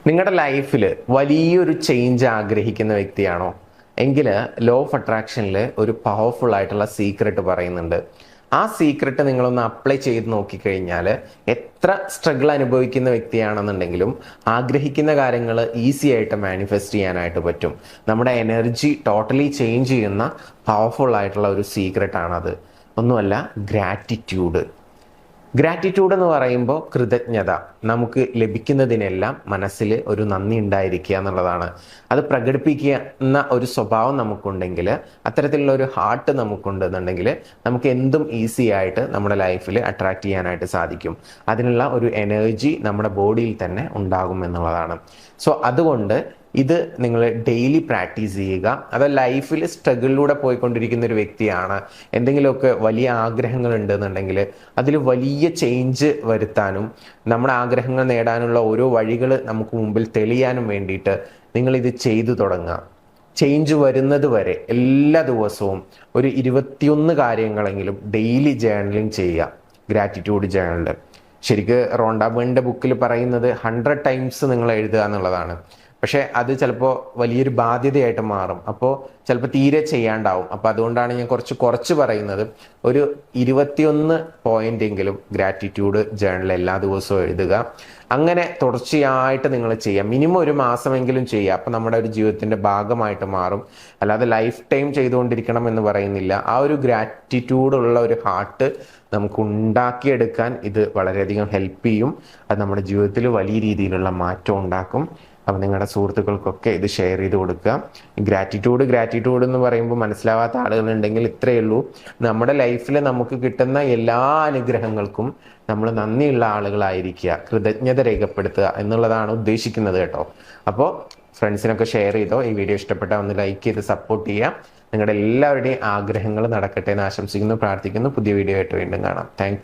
നിങ്ങളുടെ ലൈഫിൽ വലിയൊരു ചേഞ്ച് ആഗ്രഹിക്കുന്ന വ്യക്തിയാണോ എങ്കിൽ ലോ ഓഫ് അട്രാക്ഷനിൽ ഒരു പവർഫുൾ ആയിട്ടുള്ള സീക്രട്ട് പറയുന്നുണ്ട്. ആ സീക്രട്ട് നിങ്ങളൊന്ന് അപ്ലൈ ചെയ്ത് നോക്കിക്കഴിഞ്ഞാൽ എത്ര സ്ട്രഗിൾ അനുഭവിക്കുന്ന വ്യക്തിയാണെന്നുണ്ടെങ്കിലും ആഗ്രഹിക്കുന്ന കാര്യങ്ങൾ ഈസി ആയിട്ട് മാനിഫെസ്റ്റ് ചെയ്യാനായിട്ട് പറ്റും. നമ്മുടെ എനർജി ടോട്ടലി ചേഞ്ച് ചെയ്യുന്ന പവർഫുൾ ആയിട്ടുള്ള ഒരു സീക്രട്ടാണത്. ഒന്നുമല്ല, ഗ്രാറ്റിറ്റ്യൂഡ്. ഗ്രാറ്റിറ്റ്യൂഡ് എന്ന് പറയുമ്പോൾ കൃതജ്ഞത, നമുക്ക് ലഭിക്കുന്നതിനെല്ലാം മനസ്സിൽ ഒരു നന്ദി ഉണ്ടായിരിക്കുക എന്നുള്ളതാണ്. അത് പ്രകടിപ്പിക്കുന്ന ഒരു സ്വഭാവം നമുക്കുണ്ടെങ്കിൽ, അത്തരത്തിലുള്ള ഒരു ഹാർട്ട് നമുക്കുണ്ടെന്നുണ്ടെങ്കിൽ നമുക്ക് എന്തും ഈസി ആയിട്ട് നമ്മുടെ ലൈഫിൽ അട്രാക്ട് ചെയ്യാനായിട്ട് സാധിക്കും. അതിനുള്ള ഒരു എനർജി നമ്മുടെ ബോഡിയിൽ തന്നെ ഉണ്ടാകും എന്നുള്ളതാണ്. സോ അതുകൊണ്ട് ഇത് നിങ്ങൾ ഡെയിലി പ്രാക്ടീസ് ചെയ്യുക. അത് ലൈഫിൽ സ്ട്രഗിളിലൂടെ പോയിക്കൊണ്ടിരിക്കുന്ന ഒരു വ്യക്തിയാണ്, എന്തെങ്കിലുമൊക്കെ വലിയ ആഗ്രഹങ്ങൾ ഉണ്ടെന്നുണ്ടെങ്കിൽ അതിൽ വലിയ ചേഞ്ച് വരുത്താനും നമ്മുടെ ആഗ്രഹങ്ങൾ നേടാനുള്ള ഓരോ വഴികൾ നമുക്ക് മുമ്പിൽ തെളിയാനും വേണ്ടിയിട്ട് നിങ്ങളിത് ചെയ്തു തുടങ്ങുക. ചേഞ്ച് വരുന്നത് വരെ എല്ലാ ദിവസവും ഒരു 21 കാര്യങ്ങളെങ്കിലും ഡെയിലി ജേർണലിങ് ചെയ്യുക. ഗ്രാറ്റിറ്റ്യൂഡ് ജേർണൽ ശരിക്ക് റോണ്ട ബേണിന്റെ ബുക്കിൽ പറയുന്നത് 100 ടൈംസ് നിങ്ങൾ എഴുതുക എന്നുള്ളതാണ്. പക്ഷെ അത് ചിലപ്പോൾ വലിയൊരു ബാധ്യതയായിട്ട് മാറും. അപ്പോൾ ചിലപ്പോൾ തീരെ ചെയ്യാണ്ടാവും. അപ്പോൾ അതുകൊണ്ടാണ് ഞാൻ കുറച്ച് പറയുന്നത്. ഒരു 21 പോയിന്റെങ്കിലും ഗ്രാറ്റിറ്റ്യൂഡ് ജേർണൽ എല്ലാ ദിവസവും എഴുതുക. അങ്ങനെ തുടർച്ചയായിട്ട് നിങ്ങൾ ചെയ്യുക. മിനിമം ഒരു മാസമെങ്കിലും ചെയ്യുക. അപ്പം നമ്മുടെ ഒരു ജീവിതത്തിന്റെ ഭാഗമായിട്ട് മാറും. അല്ലാതെ ലൈഫ് ടൈം ചെയ്തുകൊണ്ടിരിക്കണം എന്ന് പറയുന്നില്ല. ആ ഒരു ഗ്രാറ്റിറ്റ്യൂഡ് ഉള്ള ഒരു ഹാർട്ട് നമുക്ക് ഉണ്ടാക്കിയെടുക്കാൻ ഇത് വളരെയധികം ഹെൽപ്പ് ചെയ്യും. അത് നമ്മുടെ ജീവിതത്തിൽ വലിയ രീതിയിലുള്ള മാറ്റം ഉണ്ടാക്കും. അപ്പം നിങ്ങളുടെ സുഹൃത്തുക്കൾക്കൊക്കെ ഇത് ഷെയർ ചെയ്ത് കൊടുക്കുക. ഗ്രാറ്റിറ്റ്യൂഡ് എന്ന് പറയുമ്പോൾ മനസ്സിലാവാത്ത ആളുകളുണ്ടെങ്കിൽ ഇത്രയേ ഉള്ളൂ. നമ്മുടെ ലൈഫിൽ നമുക്ക് കിട്ടുന്ന എല്ലാ അനുഗ്രഹങ്ങൾക്കും നമ്മൾ നന്ദിയുള്ള ആളുകളായിരിക്കുക, കൃതജ്ഞത രേഖപ്പെടുത്തുക എന്നുള്ളതാണ് ഉദ്ദേശിക്കുന്നത് കേട്ടോ. അപ്പോൾ ഫ്രണ്ട്സിനൊക്കെ ഷെയർ ചെയ്തോ. ഈ വീഡിയോ ഇഷ്ടപ്പെട്ടാൽ ഒന്ന് ലൈക്ക് ചെയ്ത് സപ്പോർട്ട് ചെയ്യുക. നിങ്ങളുടെ എല്ലാവരുടെയും ആഗ്രഹങ്ങൾ നടക്കട്ടെ എന്ന് ആശംസിക്കുന്നു, പ്രാർത്ഥിക്കുന്നു. പുതിയ വീഡിയോ ആയിട്ട് വീണ്ടും കാണാം. താങ്ക്